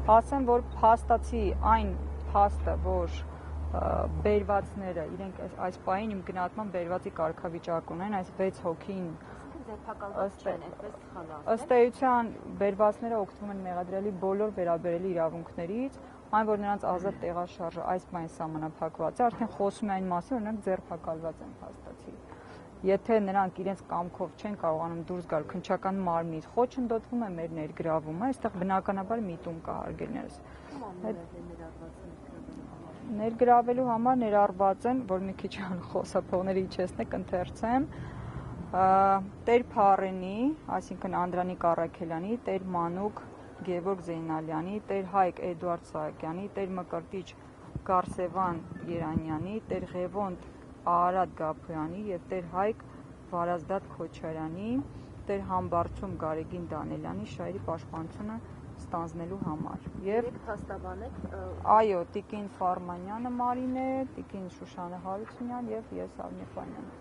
ասեմ, որ փաստացի այն փաստը, որ բերվածները իրենք այս պահին իմ գնահատման բերվածի կարգավիճակ ունեն, այս 6 հոգին ըստ էության բերվածները օգտվում են մեղադրելի բոլոր վերաբերելի իրավունքներից, այն որ նրանց ազատ տեղաշարժը այս պահին սահմանափակված է, արդեն խոսում է այն մասին, որ նրանք ձերբակալված են փաստացի։ Եթե նրանք իրենց կամքով չեն կարողանում դուրս գալ քննչական մարմնից, խոչընդոտվում է մեր ներգրավումը, այստեղ բնականաբար միտում կա հարգելիներս։ Ներգրավելու համար ներառված են, որ մի քիչ խոսափողները իջեցնեք, ընթերցեմ, Տեր Փարենի, այսինքն Անդրանիկ Առաքելյանի, Տեր Մանուկ Գևորգ Զեյնալյանի, Տեր Հայկ Էդուարդ Սահակյանի, Տեր Մկրտիչ Կարսևան Երանյանի, Տեր Ղևոնդ Արարատ Գաբոյանի եւ Տեր Հայկ Վարազդատ Քոչարյանի, Տեր Համբարձում Գարեգին Դանելյանի շահերի պաշտպանությունը ստանձնելու համար։ Եվ փաստաբանեք, այո, Տիկին Ֆարմանյանը Մարինե, Տիկին Շուշանը Հարությունյան եւ ես Ավնի Ֆանյան։